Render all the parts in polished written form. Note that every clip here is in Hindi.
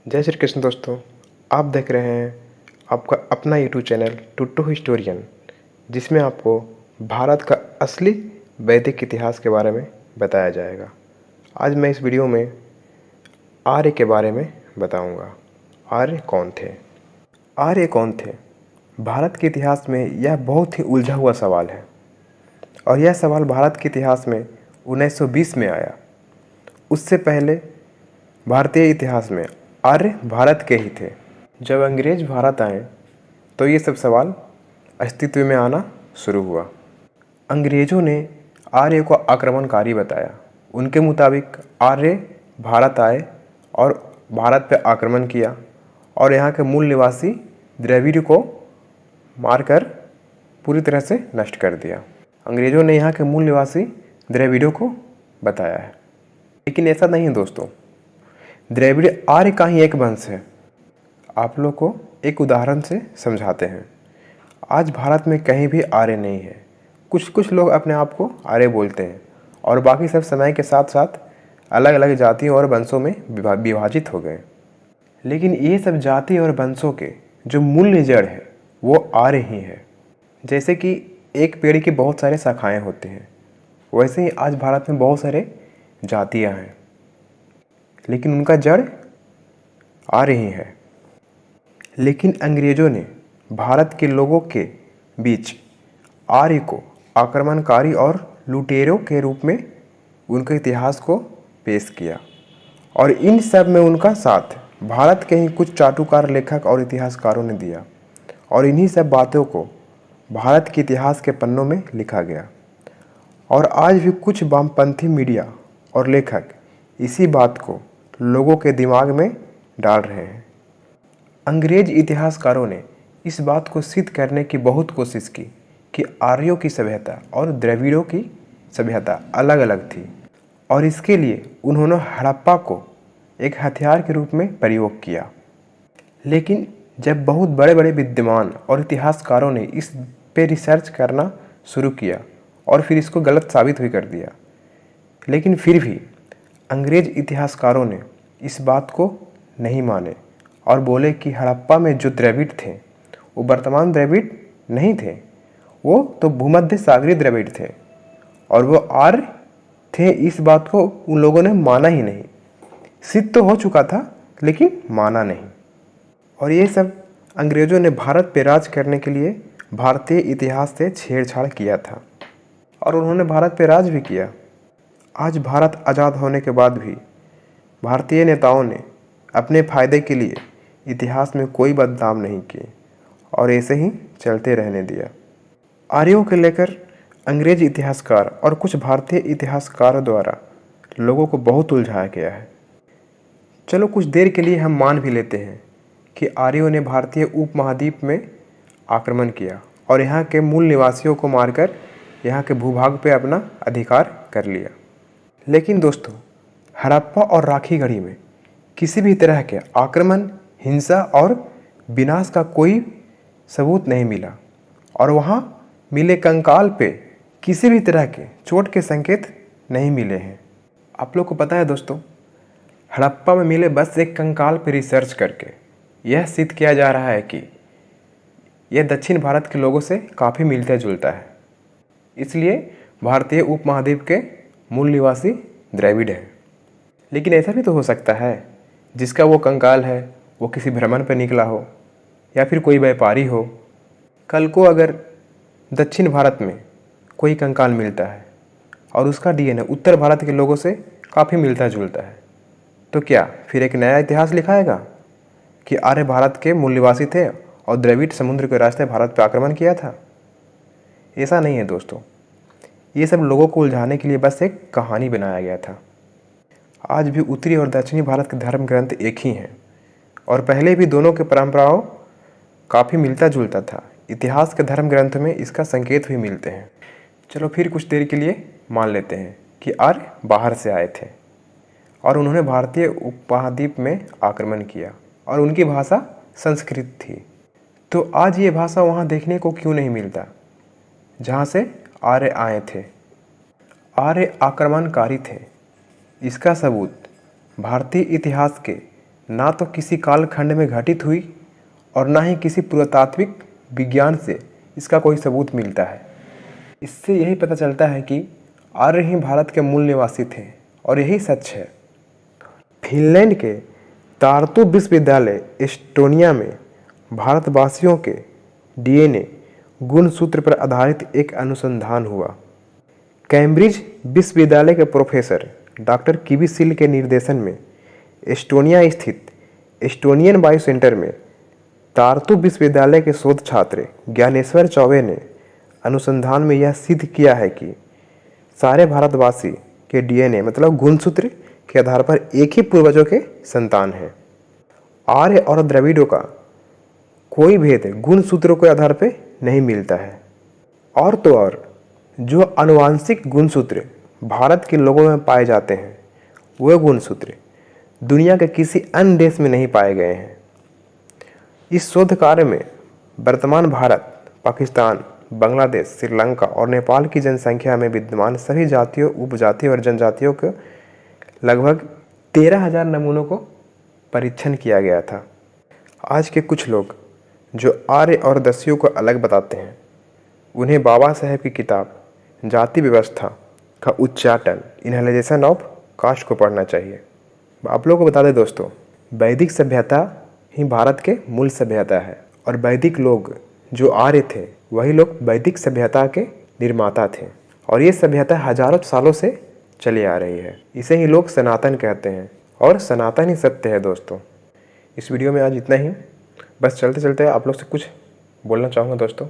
जय श्री कृष्ण दोस्तों। आप देख रहे हैं आपका अपना यूट्यूब चैनल टुट्टू हिस्टोरियन, जिसमें आपको भारत का असली वैदिक इतिहास के बारे में बताया जाएगा। आज मैं इस वीडियो में आर्य के बारे में बताऊंगा। आर्य कौन थे? आर्य कौन थे? भारत के इतिहास में यह बहुत ही उलझा हुआ सवाल है और यह सवाल भारत के इतिहास में 1920 में आया। उससे पहले भारतीय इतिहास में आर्य भारत के ही थे। जब अंग्रेज भारत आए तो ये सब सवाल अस्तित्व में आना शुरू हुआ। अंग्रेज़ों ने आर्य को आक्रमणकारी बताया। उनके मुताबिक आर्य भारत आए और भारत पर आक्रमण किया और यहाँ के मूल निवासी द्रविड़ को मारकर पूरी तरह से नष्ट कर दिया। अंग्रेज़ों ने यहाँ के मूल निवासी द्रविड़ों को बताया है, लेकिन ऐसा नहीं है दोस्तों। द्रविड़ आर्य का ही एक वंश है। आप लोग को एक उदाहरण से समझाते हैं। आज भारत में कहीं भी आर्य नहीं है। कुछ लोग अपने आप को आर्य बोलते हैं और बाकी सब समय के साथ साथ अलग अलग जातियों और वंशों में विभाजित हो गए। लेकिन ये सब जाति और वंशों के जो मूल जड़ है वो आर्य ही है। जैसे कि एक पेड़ की बहुत सारे शाखाएँ होती हैं, वैसे ही आज भारत में बहुत सारे जातियाँ हैं, लेकिन उनका जड़ आर्य ही है। लेकिन अंग्रेज़ों ने भारत के लोगों के बीच आर्य को आक्रमणकारी और लुटेरों के रूप में उनके इतिहास को पेश किया और इन सब में उनका साथ भारत के ही कुछ चाटुकार लेखक और इतिहासकारों ने दिया और इन्हीं सब बातों को भारत के इतिहास के पन्नों में लिखा गया। और आज भी कुछ वामपंथी मीडिया और लेखक इसी बात को लोगों के दिमाग में डाल रहे हैं। अंग्रेज इतिहासकारों ने इस बात को सिद्ध करने की बहुत कोशिश की कि आर्यों की सभ्यता और द्रविड़ों की सभ्यता अलग अलग थी और इसके लिए उन्होंने हड़प्पा को एक हथियार के रूप में प्रयोग किया। लेकिन जब बहुत बड़े बड़े विद्वान और इतिहासकारों ने इस पे रिसर्च करना शुरू किया और फिर इसको गलत साबित भी कर दिया, लेकिन फिर भी अंग्रेज इतिहासकारों ने इस बात को नहीं माने और बोले कि हड़प्पा में जो द्रविड़ थे वो वर्तमान द्रविड़ नहीं थे, वो तो भूमध्य सागरीय द्रविड़ थे और वो आर्य थे। इस बात को उन लोगों ने माना ही नहीं। सिद्ध तो हो चुका था लेकिन माना नहीं। और ये सब अंग्रेज़ों ने भारत पे राज करने के लिए भारतीय इतिहास से छेड़छाड़ किया था और उन्होंने भारत पे राज भी किया। आज भारत आज़ाद होने के बाद भी भारतीय नेताओं ने अपने फ़ायदे के लिए इतिहास में कोई बदलाव नहीं किए और ऐसे ही चलते रहने दिया। आर्यों को लेकर अंग्रेज इतिहासकार और कुछ भारतीय इतिहासकारों द्वारा लोगों को बहुत उलझाया गया है। चलो कुछ देर के लिए हम मान भी लेते हैं कि आर्यों ने भारतीय उपमहाद्वीप में आक्रमण किया और यहाँ के मूल निवासियों को मारकर यहाँ के भूभाग पे अपना अधिकार कर लिया। लेकिन दोस्तों, हड़प्पा और राखीगढ़ी में किसी भी तरह के आक्रमण, हिंसा और विनाश का कोई सबूत नहीं मिला और वहाँ मिले कंकाल पे किसी भी तरह के चोट के संकेत नहीं मिले हैं। आप लोग को पता है दोस्तों, हड़प्पा में मिले बस एक कंकाल पे रिसर्च करके यह सिद्ध किया जा रहा है कि यह दक्षिण भारत के लोगों से काफ़ी मिलता जुलता है। इसलिए भारतीय उपमहाद्वीप के मूल निवासी द्रविड़ है। लेकिन ऐसा भी तो हो सकता है जिसका वो कंकाल है वो किसी भ्रमण पर निकला हो या फिर कोई व्यापारी हो। कल को अगर दक्षिण भारत में कोई कंकाल मिलता है और उसका डीएनए उत्तर भारत के लोगों से काफ़ी मिलता जुलता है, तो क्या फिर एक नया इतिहास लिखाएगा कि आर्य भारत के मूल निवासी थे और द्रविड़ समुद्र के रास्ते भारत पर आक्रमण किया था? ऐसा नहीं है दोस्तों। ये सब लोगों को उलझाने के लिए बस एक कहानी बनाया गया था। आज भी उत्तरी और दक्षिणी भारत के धर्म ग्रंथ एक ही हैं और पहले भी दोनों के परंपराओं काफ़ी मिलता जुलता था। इतिहास के धर्म ग्रंथ में इसका संकेत भी मिलते हैं। चलो फिर कुछ देर के लिए मान लेते हैं कि आर्य बाहर से आए थे और उन्होंने भारतीय उपमहाद्वीप में आक्रमण किया और उनकी भाषा संस्कृत थी। तो आज ये भाषा वहाँ देखने को क्यों नहीं मिलता जहाँ से आर्य आए थे? आर्य आक्रमणकारी थे, इसका सबूत भारतीय इतिहास के ना तो किसी कालखंड में घटित हुई और ना ही किसी पुरातात्विक विज्ञान से इसका कोई सबूत मिलता है। इससे यही पता चलता है कि आर्य ही भारत के मूल निवासी थे और यही सच है। फिनलैंड के तार्तु विश्वविद्यालय एस्टोनिया में भारतवासियों के डीएनए गुणसूत्र पर आधारित एक अनुसंधान हुआ। कैम्ब्रिज विश्वविद्यालय के प्रोफेसर डॉक्टर किविसिल के निर्देशन में एस्टोनिया स्थित एस्टोनियन बायो सेंटर में तार्तु विश्वविद्यालय के शोध छात्र ज्ञानेश्वर चौबे ने अनुसंधान में यह सिद्ध किया है कि सारे भारतवासी के डीएनए मतलब गुणसूत्र के आधार पर एक ही पूर्वजों के संतान हैं। आर्य और द्रविड़ों का कोई भेद गुणसूत्रों के आधार पर नहीं मिलता है। और तो और जो आनुवांशिक गुणसूत्र भारत के लोगों में पाए जाते हैं वह गुणसूत्र दुनिया के किसी अन्य देश में नहीं पाए गए हैं। इस शोध कार्य में वर्तमान भारत, पाकिस्तान, बांग्लादेश, श्रीलंका और नेपाल की जनसंख्या में विद्यमान सभी जातियों, उपजातियों और जनजातियों के लगभग 13,000 नमूनों को परीक्षण किया गया था। आज के कुछ लोग जो आर्य और दस्युओं को अलग बताते हैं उन्हें बाबा साहेब की किताब जाति व्यवस्था का उच्चाटन इनहेलाइजेशन ऑफ कास्ट को पढ़ना चाहिए। आप लोगों को बता दें दोस्तों, वैदिक सभ्यता ही भारत के मूल सभ्यता है और वैदिक लोग जो आर्य थे वही लोग वैदिक सभ्यता के निर्माता थे और ये सभ्यता हजारों सालों से चली आ रही है। इसे ही लोग सनातन कहते हैं और सनातन ही सत्य है। दोस्तों इस वीडियो में आज इतना ही। बस चलते चलते आप लोग से कुछ बोलना चाहूँगा दोस्तों।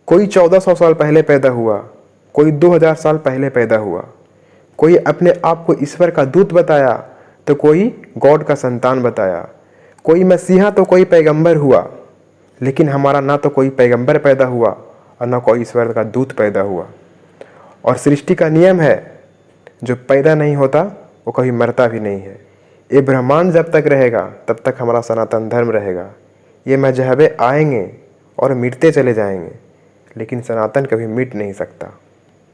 कोई 1400 साल पहले पैदा हुआ, कोई 2000 साल पहले पैदा हुआ, कोई अपने आप को ईश्वर का दूत बताया तो कोई गॉड का संतान बताया, कोई मसीहा तो कोई पैगंबर हुआ, लेकिन हमारा ना तो कोई पैगंबर पैदा हुआ और ना कोई ईश्वर का दूत पैदा हुआ। और सृष्टि का नियम है जो पैदा नहीं होता वो कभी मरता भी नहीं है। ये ब्रह्मांड जब तक रहेगा तब तक हमारा सनातन धर्म रहेगा। ये मजहबे आएंगे और मिटते चले जाएंगे लेकिन सनातन कभी मिट नहीं सकता।